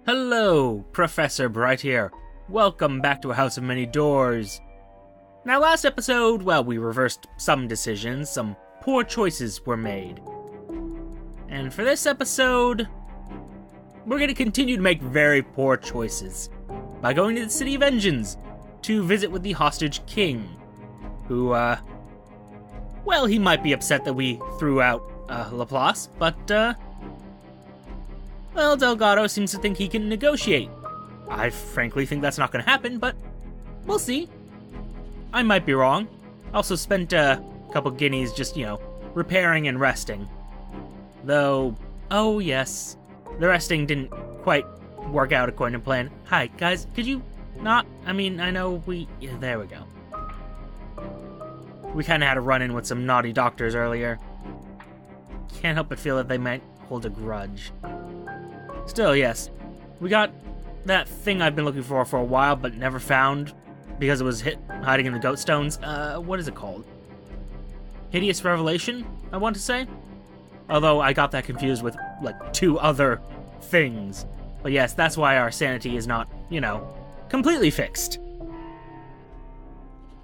Hello, Professor Bright here. Welcome back to A House of Many Doors. Now, last episode, well, we reversed some decisions, some poor choices were made. And for this episode, we're going to continue to make very poor choices by going to the City of Engines to visit with the hostage king, who, well, he might be upset that we threw out Laplace, but, well, Delgado seems to think he can negotiate. I frankly think that's not going to happen, but we'll see. I might be wrong. Also spent a couple guineas just, repairing and resting. Though, oh yes, the resting didn't quite work out according to plan. Hi, guys, could you not? I know yeah, there we go. We kind of had a run-in with some naughty doctors earlier. Can't help but feel that they might hold a grudge. Still, yes, we got that thing I've been looking for a while, but never found because it was hiding in the goat stones. What is it called? Hideous Revelation, I want to say? Although I got that confused with, two other things. But yes, that's why our sanity is not, completely fixed.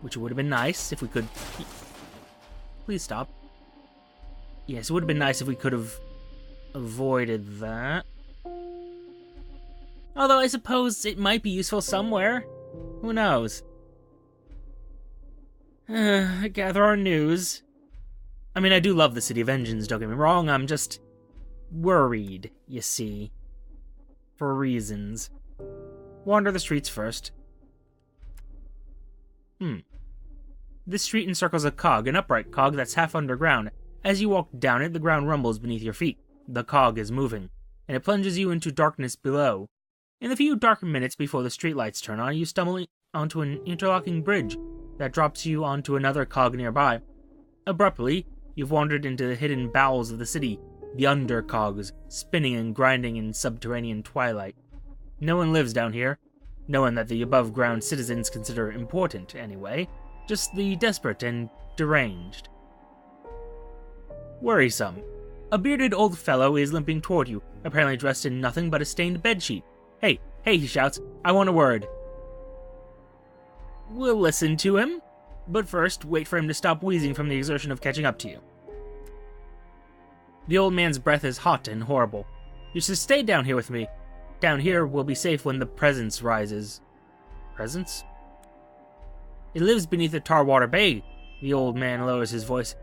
Which would have been nice if we could... Please stop. Yes, it would have been nice if we could have avoided that. Although I suppose it might be useful somewhere. Who knows? Gather our news. I do love the City of Engines, don't get me wrong, I'm just worried, you see. For reasons. Wander the streets first. This street encircles a cog, an upright cog that's half underground. As you walk down it, the ground rumbles beneath your feet. The cog is moving, and it plunges you into darkness below. In the few dark minutes before the streetlights turn on, you stumble onto an interlocking bridge that drops you onto another cog nearby. Abruptly, you've wandered into the hidden bowels of the city, the Under Cogs, spinning and grinding in subterranean twilight. No one lives down here. No one that the above-ground citizens consider important, anyway. Just the desperate and deranged. Worrisome. A bearded old fellow is limping toward you, apparently dressed in nothing but a stained bedsheet. Hey, he shouts, I want a word. We'll listen to him, but first wait for him to stop wheezing from the exertion of catching up to you. The old man's breath is hot and horrible. You should stay down here with me. Down here we'll be safe when the presence rises. Presence? It lives beneath the Tarwater Bay. The old man lowers his voice.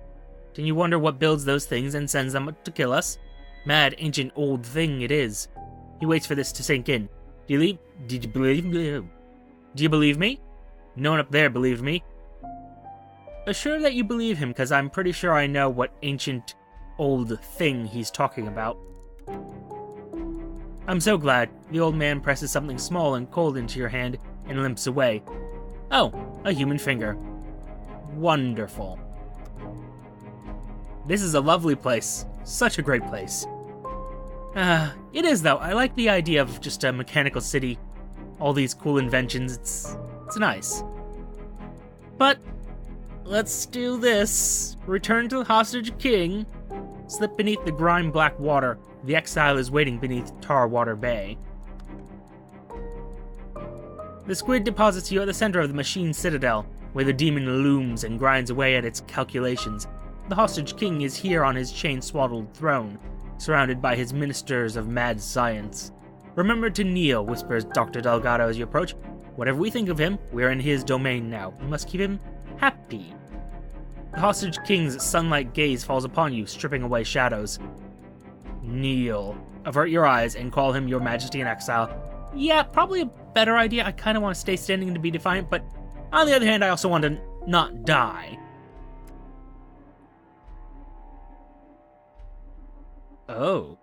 Can you wonder what builds those things and sends them to kill us? Mad, ancient, old thing it is. He waits for this to sink in. Do you believe me? No one up there believed me. Assure that you believe him, because I'm pretty sure I know what ancient, old thing he's talking about. I'm so glad. The old man presses something small and cold into your hand and limps away. Oh, a human finger. Wonderful. This is a lovely place. Such a great place. It is, though. I like the idea of just a mechanical city. All these cool inventions. It's nice. But, let's do this. Return to the hostage king. Slip beneath the grime-black water. The exile is waiting beneath Tarwater Bay. The squid deposits you at the center of the machine citadel, where the demon looms and grinds away at its calculations. The hostage king is here on his chain-swaddled throne, surrounded by his ministers of mad science. Remember to kneel, whispers Dr. Delgado as you approach. Whatever we think of him, we're in his domain now. We must keep him happy. The hostage king's sunlight gaze falls upon you, stripping away shadows. Kneel. Avert your eyes and call him your majesty in exile. Yeah, probably a better idea. I kind of want to stay standing to be defiant, but on the other hand, I also want to not die. Oh.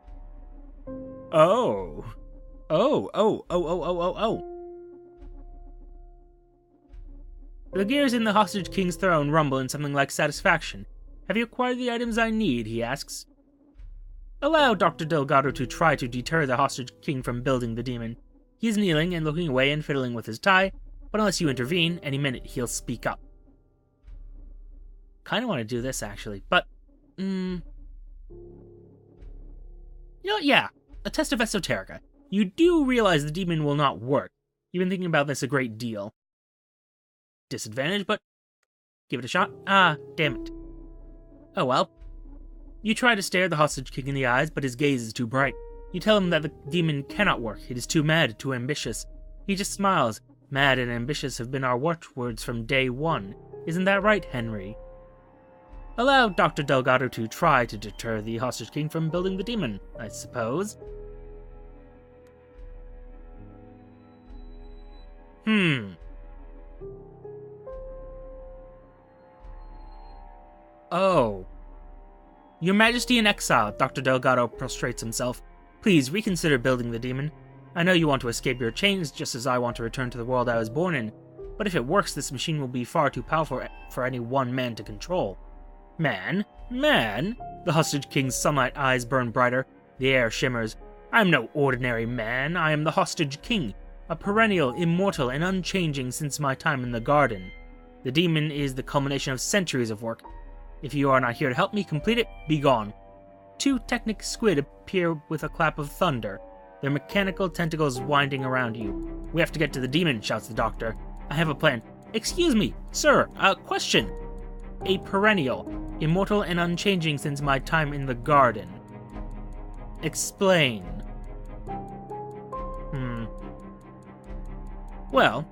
The gears in the hostage king's throne rumble in something like satisfaction. Have you acquired the items I need? He asks. Allow Dr. Delgado to try to deter the hostage king from building the demon. He's kneeling and looking away and fiddling with his tie, but unless you intervene, any minute he'll speak up. Kinda want to do this, actually, but, You know what, yeah, a test of esoterica. You do realize the demon will not work. You've been thinking about this a great deal. Disadvantage, but give it a shot. Ah, damn it. Oh well. You try to stare the hostage king in the eyes, but his gaze is too bright. You tell him that the demon cannot work. It is too mad, too ambitious. He just smiles. Mad and ambitious have been our watchwords from day one. Isn't that right, Henry? Allow Dr. Delgado to try to deter the hostage king from building the demon, I suppose. Oh. Your Majesty in exile, Dr. Delgado prostrates himself. Please reconsider building the demon. I know you want to escape your chains just as I want to return to the world I was born in, but if it works, this machine will be far too powerful for any one man to control. Man? Man? The hostage king's sunlight eyes burn brighter. The air shimmers. I am no ordinary man. I am the hostage king, a perennial, immortal, and unchanging since my time in the garden. The demon is the culmination of centuries of work. If you are not here to help me complete it, be gone. 2 technic squid appear with a clap of thunder, their mechanical tentacles winding around you. We have to get to the demon, shouts the doctor. I have a plan. Excuse me, sir, a question. A perennial, immortal and unchanging since my time in the garden. Explain. Well,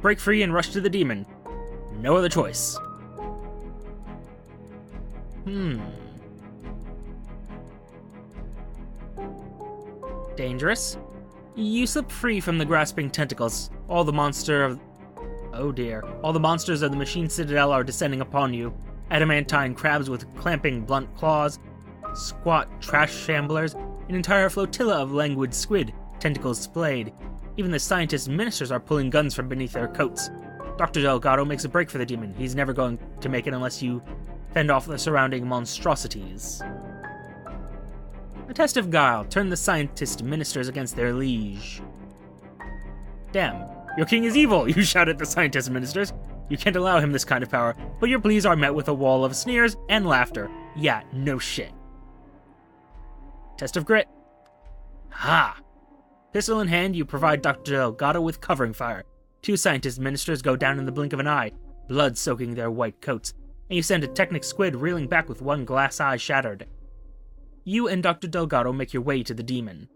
break free and rush to the demon. No other choice. Dangerous? You slip free from the grasping tentacles. All the monsters of the machine citadel are descending upon you. Adamantine crabs with clamping blunt claws, squat trash shamblers, an entire flotilla of languid squid, tentacles splayed. Even the scientist ministers are pulling guns from beneath their coats. Dr. Delgado makes a break for the demon. He's never going to make it unless you fend off the surrounding monstrosities. A test of guile. Turn the scientist ministers against their liege. Damn, your king is evil, you shout at the scientist ministers. You can't allow him this kind of power, but your pleas are met with a wall of sneers and laughter. Yeah, no shit. Test of grit. Ha! Pistol in hand, you provide Dr. Delgado with covering fire. 2 scientist ministers go down in the blink of an eye, blood soaking their white coats, and you send a technic squid reeling back with one glass eye shattered. You and Dr. Delgado make your way to the demon.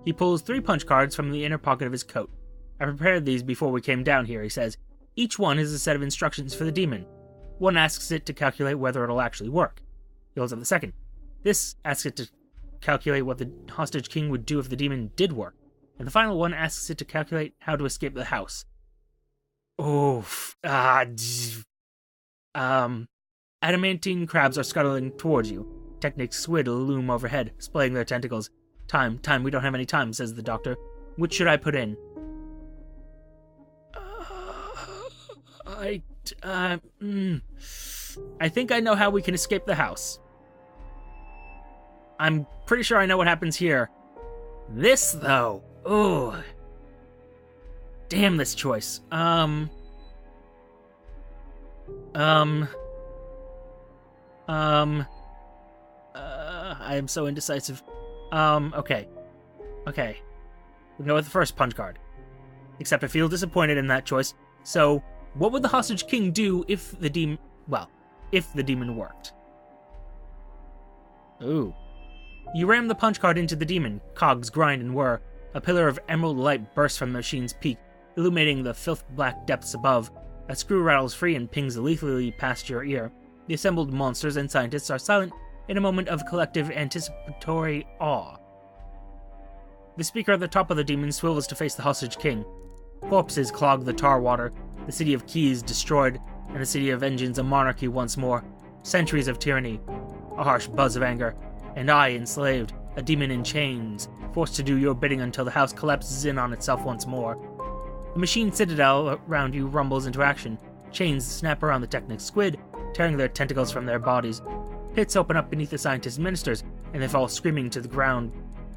He pulls 3 punch cards from the inner pocket of his coat. I prepared these before we came down here, he says. Each one is a set of instructions for the demon. One asks it to calculate whether it'll actually work. He holds up the second. This asks it to calculate what the hostage king would do if the demon did work. And the final one asks it to calculate how to escape the house. Adamantine crabs are scuttling towards you. Technic squid loom overhead, splaying their tentacles. Time, we don't have any time, says the doctor. Which should I put in? I think I know how we can escape the house. I'm pretty sure I know what happens here. This, though. Ooh. Damn this choice. I am so indecisive. Okay. We can go with the first punch card. Except I feel disappointed in that choice. So, what would the hostage king do if the demon worked? Ooh. You ram the punch card into the demon. Cogs grind and whir. A pillar of emerald light bursts from the machine's peak, illuminating the filth-black depths above. A screw rattles free and pings lethally past your ear. The assembled monsters and scientists are silent in a moment of collective anticipatory awe. The speaker at the top of the demon swivels to face the hostage king. Corpses clog the tar water, the city of keys destroyed, and the city of engines a monarchy once more. Centuries of tyranny, a harsh buzz of anger, and I enslaved, a demon in chains, forced to do your bidding until the house collapses in on itself once more. The machine citadel around you rumbles into action. Chains snap around the technic squid, tearing their tentacles from their bodies. Pits open up beneath the scientist ministers, and they fall screaming to the ground,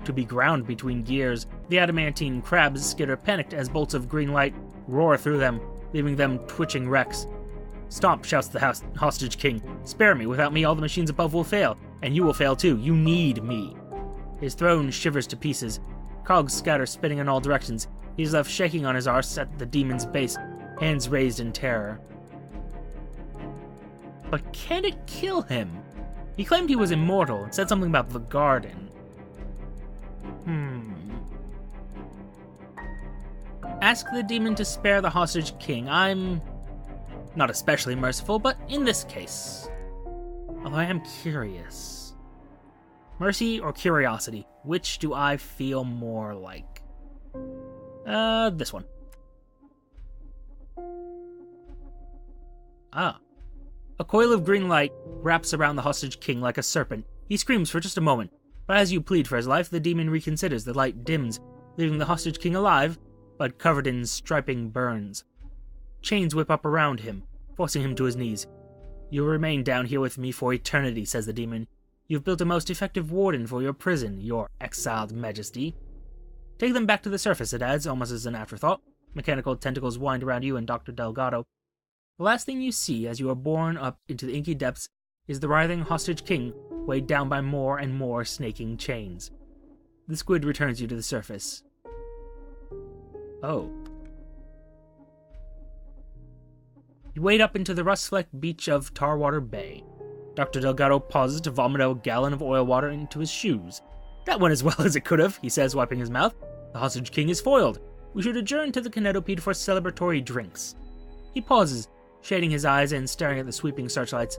to be ground between gears. The adamantine crabs skitter panicked as bolts of green light roar through them, leaving them twitching wrecks. Stomp, shouts the hostage king. Spare me, without me all the machines above will fail, and you will fail too. You need me. His throne shivers to pieces. Cogs scatter, spinning in all directions. He's left shaking on his arse at the demon's base, hands raised in terror. But can it kill him? He claimed he was immortal and said something about the garden. Ask the demon to spare the hostage king. I'm not especially merciful, but in this case. Although I am curious. Mercy or curiosity? Which do I feel more like? This one. Ah. A coil of green light wraps around the hostage king like a serpent. He screams for just a moment, but as you plead for his life, the demon reconsiders. The light dims, leaving the hostage king alive, but covered in striping burns. Chains whip up around him, forcing him to his knees. You'll remain down here with me for eternity, says the demon. You've built a most effective warden for your prison, your exiled majesty. Take them back to the surface, it adds, almost as an afterthought. Mechanical tentacles wind around you and Dr. Delgado. The last thing you see as you are borne up into the inky depths is the writhing hostage king, weighed down by more and more snaking chains. The squid returns you to the surface. Oh. You wade up into the rust-flecked beach of Tarwater Bay. Dr. Delgado pauses to vomit a gallon of oil water into his shoes. That went as well as it could have, he says, wiping his mouth. The hostage king is foiled. We should adjourn to the Kinetopede for celebratory drinks. He pauses, shading his eyes and staring at the sweeping searchlights.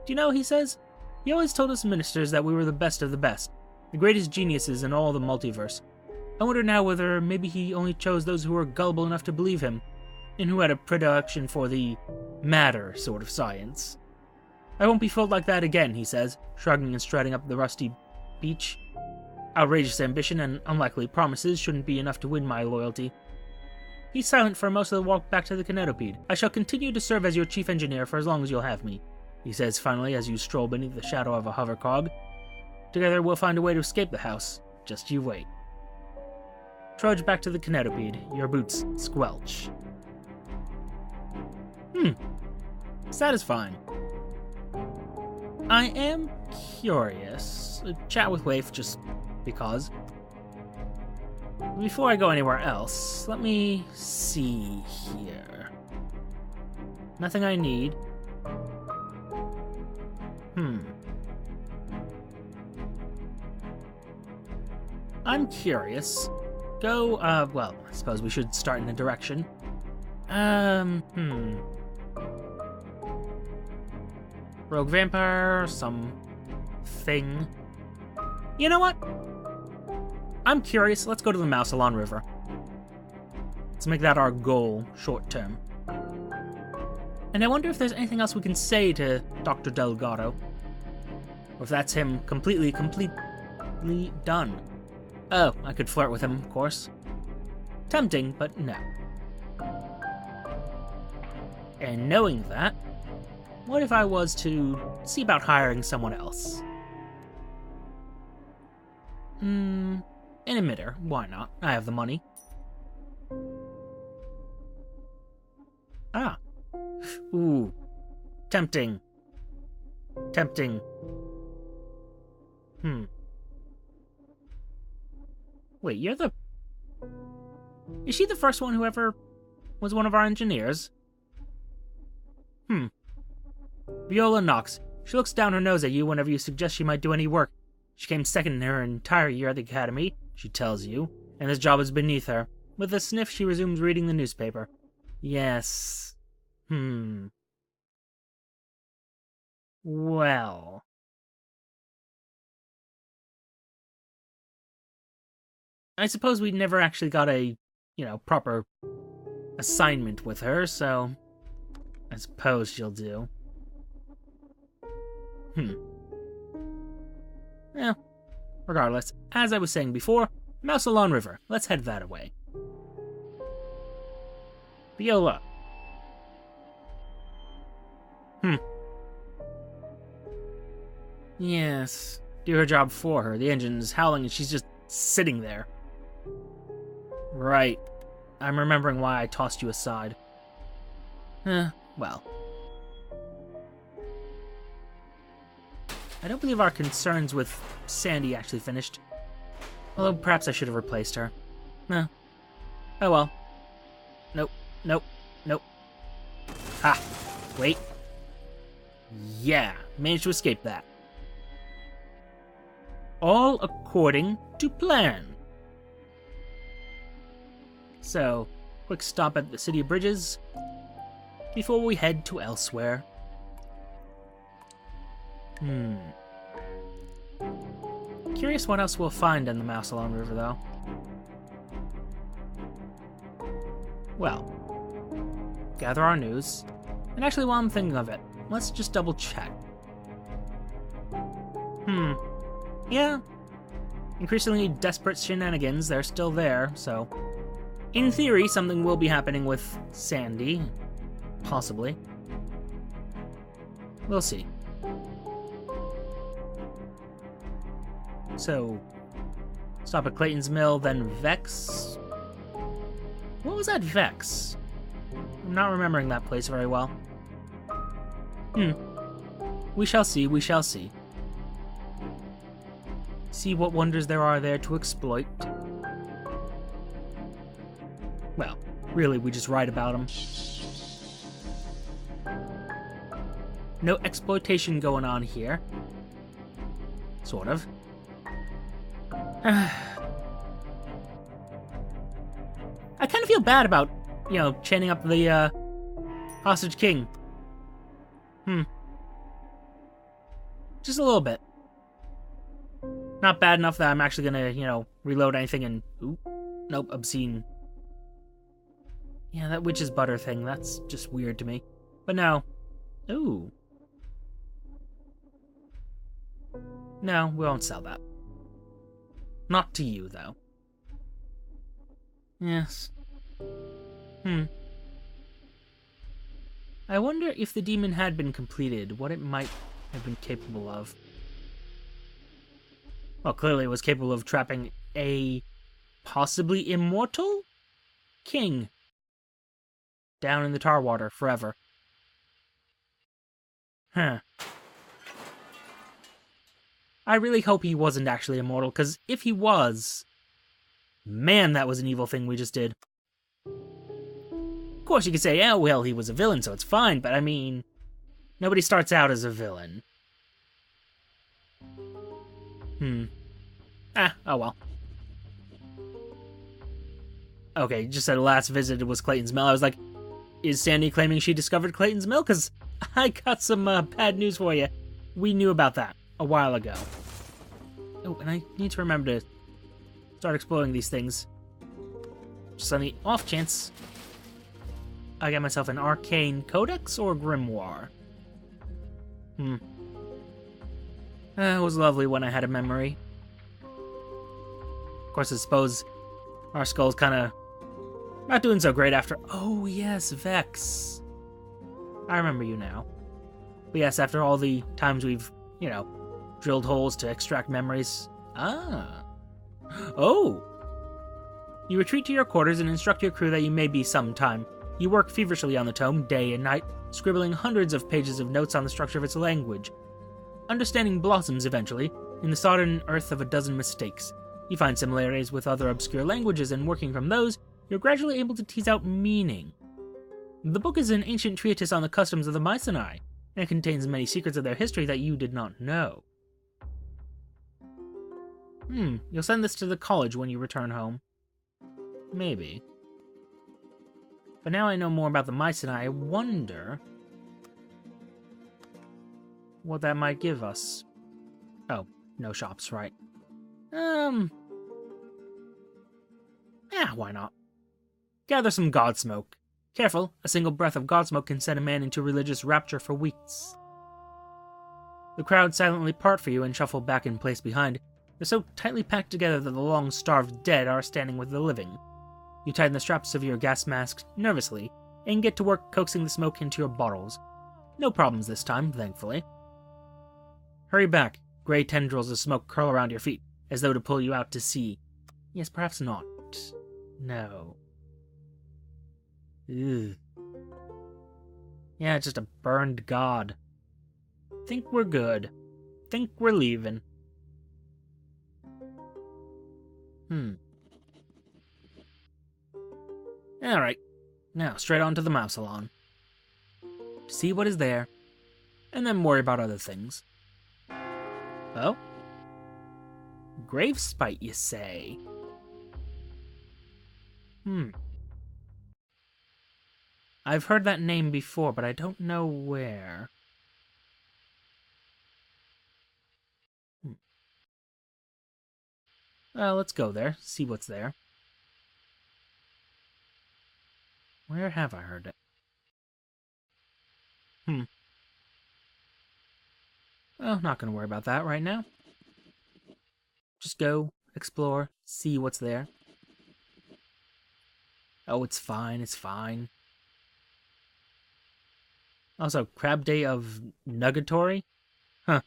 Do you know, he says, he always told us ministers that we were the best of the best, the greatest geniuses in all the multiverse. I wonder now whether maybe he only chose those who were gullible enough to believe him, and who had a predilection for the matter sort of science. I won't be fooled like that again, he says, shrugging and striding up the rusty beach. Outrageous ambition and unlikely promises shouldn't be enough to win my loyalty. He's silent for most of the walk back to the Kinetopede. I shall continue to serve as your chief engineer for as long as you'll have me, he says finally as you stroll beneath the shadow of a hover cog. Together we'll find a way to escape the house. Just you wait. Trudge back to the Kinetopede. Your boots squelch. Satisfying. I am curious. Chat with Waif just because. Before I go anywhere else, let me see here. Nothing I need. I'm curious. Go, well, I suppose we should start in a direction. Rogue vampire, some thing. You know what? I'm curious. Let's go to the Mousalon River. Let's make that our goal, short term. And I wonder if there's anything else we can say to Dr. Delgado. Or if that's him completely done. Oh, I could flirt with him, of course. Tempting, but no. And knowing that, what if I was to see about hiring someone else? An emitter, why not? I have the money. Ah. Ooh. Tempting. Tempting. Wait, you're the... Is she the first one who ever was one of our engineers? Viola knocks. She looks down her nose at you whenever you suggest she might do any work. She came second in her entire year at the academy, she tells you, and this job is beneath her. With a sniff, she resumes reading the newspaper. Yes. Well. I suppose we never actually got a, proper assignment with her, so I suppose she'll do. Yeah. Regardless, as I was saying before, Mousalon River. Let's head that away. Viola. Yes. Do her job for her. The engine's howling and she's just sitting there. Right. I'm remembering why I tossed you aside. Well. I don't believe our concerns with Sandy actually finished. Although perhaps I should have replaced her. No. Oh well. Nope. Nope. Nope. Ha! Wait. Yeah, managed to escape that. All according to plan. So, quick stop at the City of Bridges before we head to elsewhere. Curious what else we'll find in the Mousalon River, though. Well, gather our news. And actually, while I'm thinking of it, let's just double check. Yeah. Increasingly desperate shenanigans, they're still there, so... In theory, something will be happening with Sandy. Possibly. We'll see. So, stop at Clayton's Mill, then Vex. What was that Vex? I'm not remembering that place very well. We shall see, we shall see. See what wonders there are there to exploit. Well, really, we just write about them. No exploitation going on here. Sort of. I kind of feel bad about, chaining up the, hostage king. Just a little bit. Not bad enough that I'm actually gonna, reload anything and... Ooh, nope, obscene. Yeah, that witch's butter thing, that's just weird to me. But no. Ooh. No, we won't sell that. Not to you, though. Yes. I wonder if the demon had been completed, what it might have been capable of. Well, clearly it was capable of trapping a possibly immortal king down in the tar water forever. I really hope he wasn't actually immortal, because if he was, man, that was an evil thing we just did. Of course, you could say, yeah, well, he was a villain, so it's fine, but I mean, nobody starts out as a villain. Oh well. Okay, just said last visit was Clayton's Mill. I was like, is Sandy claiming she discovered Clayton's Mill? Because I got some bad news for you. We knew about that a while ago. Oh, and I need to remember to start exploring these things. Just on the off chance I get myself an arcane codex or grimoire. It was lovely when I had a memory. Of course, I suppose our skull's kind of not doing so great after... Oh, yes, Vex. I remember you now. But yes, after all the times we've, drilled holes to extract memories. Ah. Oh. You retreat to your quarters and instruct your crew that you may be some time. You work feverishly on the tome, day and night, scribbling hundreds of pages of notes on the structure of its language. Understanding blossoms eventually, in the sodden earth of a dozen mistakes. You find similarities with other obscure languages, and working from those, you're gradually able to tease out meaning. The book is an ancient treatise on the customs of the Mycenae, and it contains many secrets of their history that you did not know. You'll send this to the college when you return home. Maybe. But now I know more about the Mycenae, I wonder what that might give us. Oh, no shops, right. Yeah, why not? Gather some god smoke. Careful, a single breath of god smoke can send a man into religious rapture for weeks. The crowd silently part for you and shuffle back in place behind. They're so tightly packed together that the long-starved dead are standing with the living. You tighten the straps of your gas mask nervously and get to work coaxing the smoke into your bottles. No problems this time, thankfully. Hurry back. Gray tendrils of smoke curl around your feet, as though to pull you out to sea. Yes, perhaps not. No. Ugh. Yeah, just a burned god. Think we're good. Think we're leaving. Alright, now straight on to the mouse salon. See what is there, and then worry about other things. Oh? Gravespite, you say? I've heard that name before, but I don't know where. Well, let's go there, see what's there. Where have I heard it? Well, not gonna worry about that right now. Just go, explore, see what's there. Oh, it's fine, it's fine. Also, Crab Day of Nugatory? Huh.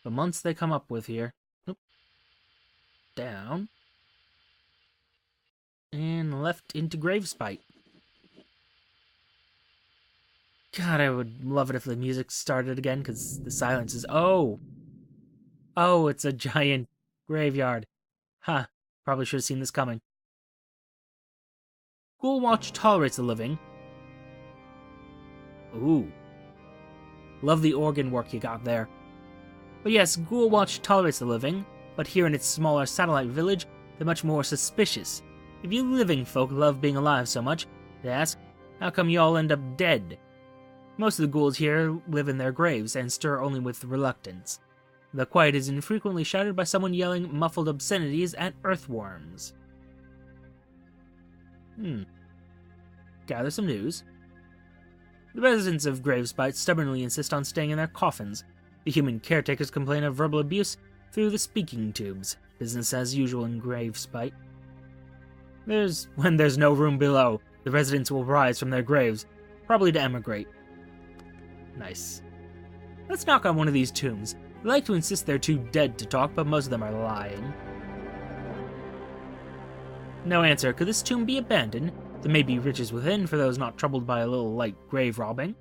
The months they come up with here. Oop. Down. And left into Gravespite. God, I would love it if the music started again, because the silence is... Oh! Oh, it's a giant graveyard. Huh. Probably should have seen this coming. Ghoul Watch tolerates the living. Ooh. Love the organ work you got there. But yes, Ghoul Watch tolerates the living, but here in its smaller satellite village, they're much more suspicious. If you living folk love being alive so much, they ask, how come you all end up dead? Most of the ghouls here live in their graves and stir only with reluctance. The quiet is infrequently shattered by someone yelling muffled obscenities at earthworms. Gather some news. The residents of Gravespite stubbornly insist on staying in their coffins. The human caretakers complain of verbal abuse through the speaking tubes. Business as usual in Gravespite. When there's no room below, the residents will rise from their graves, probably to emigrate. Nice. Let's knock on one of these tombs. They like to insist they're too dead to talk, but most of them are lying. No answer. Could this tomb be abandoned? There may be riches within for those not troubled by a little light grave robbing.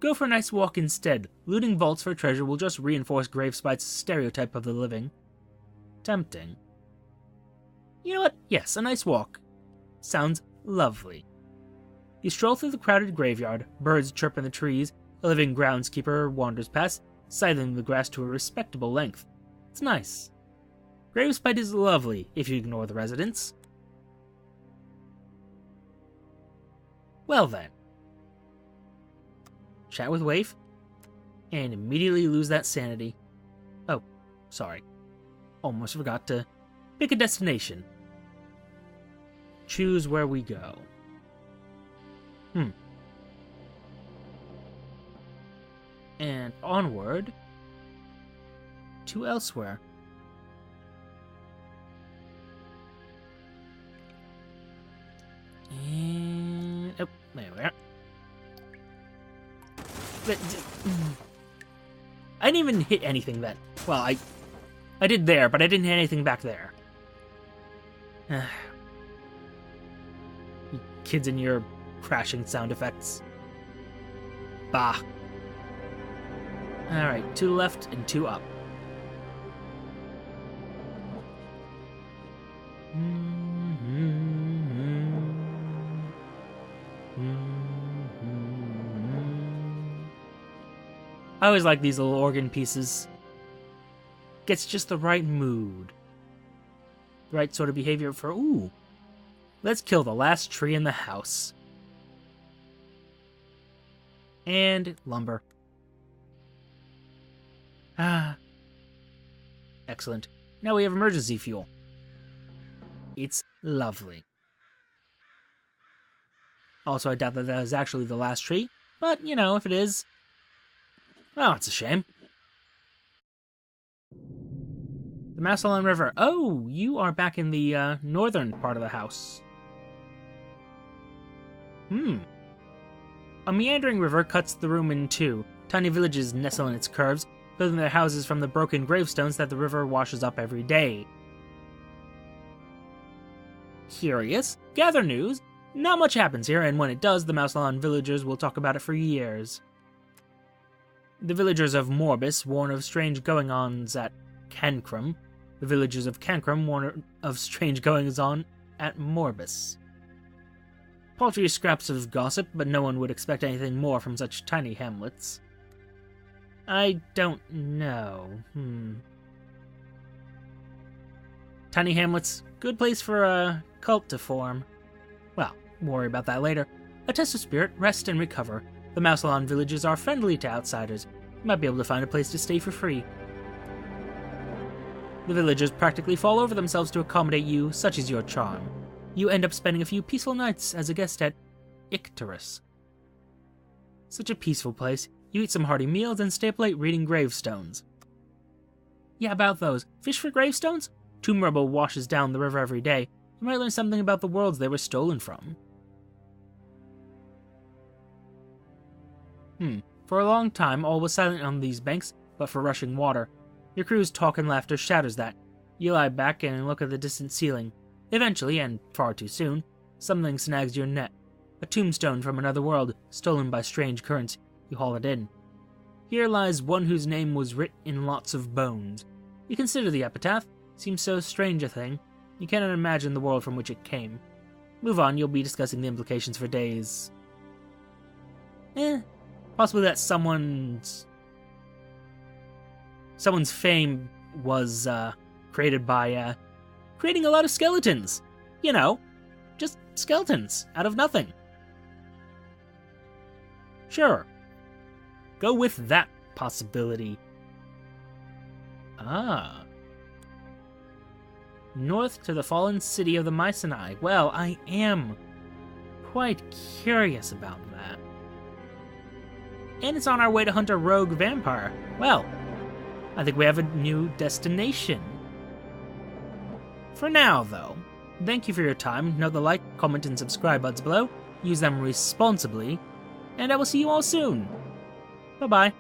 Go for a nice walk instead. Looting vaults for treasure will just reinforce Gravespite's stereotype of the living. Tempting. You know what? Yes, a nice walk. Sounds lovely. You stroll through the crowded graveyard. Birds chirp in the trees. A living groundskeeper wanders past, scything the grass to a respectable length. It's nice. Gravespite is lovely, if you ignore the residents. Well then. Chat with Waif, and immediately lose that sanity. Oh, sorry. Almost forgot to pick a destination. Choose where we go. And onward to elsewhere. And oh, there we are. But I didn't even hit anything then. Well, I did there, but I didn't hit anything back there. You kids and your crashing sound effects. Bah. Alright, 2 left and 2 up. I always like these little organ pieces. Gets just the right mood. The right sort of behavior for, ooh. Let's kill the last tree in the house. And lumber. Excellent. Now we have emergency fuel. It's lovely. Also, I doubt that is actually the last tree, but, you know, if it is, well, it's a shame. The Massillon River. Oh, you are back in the northern part of the house. A meandering river cuts the room in two. Tiny villages nestle in its curves, building their houses from the broken gravestones that the river washes up every day. Curious? Gather news? Not much happens here, and when it does, the Massillon villagers will talk about it for years. The villagers of Morbus warn of strange goings-ons at Cancrum. The villagers of Cancrum warn of strange goings-on at Morbus. Paltry scraps of gossip, but no one would expect anything more from such tiny hamlets. I don't know. Tiny hamlets, good place for a cult to form. Well, we'll worry about that later. A test of spirit, rest and recover. The Mousalon villages are friendly to outsiders. You might be able to find a place to stay for free. The villagers practically fall over themselves to accommodate you, such is your charm. You end up spending a few peaceful nights as a guest at Icterus. Such a peaceful place. You eat some hearty meals and stay up late reading gravestones. Yeah, about those. Fish for gravestones? Tomb rubble washes down the river every day. You might learn something about the worlds they were stolen from. For a long time, all was silent on these banks, but for rushing water. Your crew's talk and laughter shatters that. You lie back and look at the distant ceiling. Eventually, and far too soon, something snags your net. A tombstone from another world, stolen by strange currents. You haul it in. Here lies one whose name was writ in lots of bones. You consider the epitaph. Seems so strange a thing. You cannot imagine the world from which it came. Move on, you'll be discussing the implications for days. Possibly that someone's fame was created by creating a lot of skeletons. You know, just skeletons out of nothing. Sure. Go with that possibility. North to the fallen city of the Mycenae. Well, I am quite curious about that. And it's on our way to hunt a rogue vampire. Well, I think we have a new destination. For now, though, thank you for your time. Note the like, comment, and subscribe buttons below. Use them responsibly. And I will see you all soon. Bye-bye.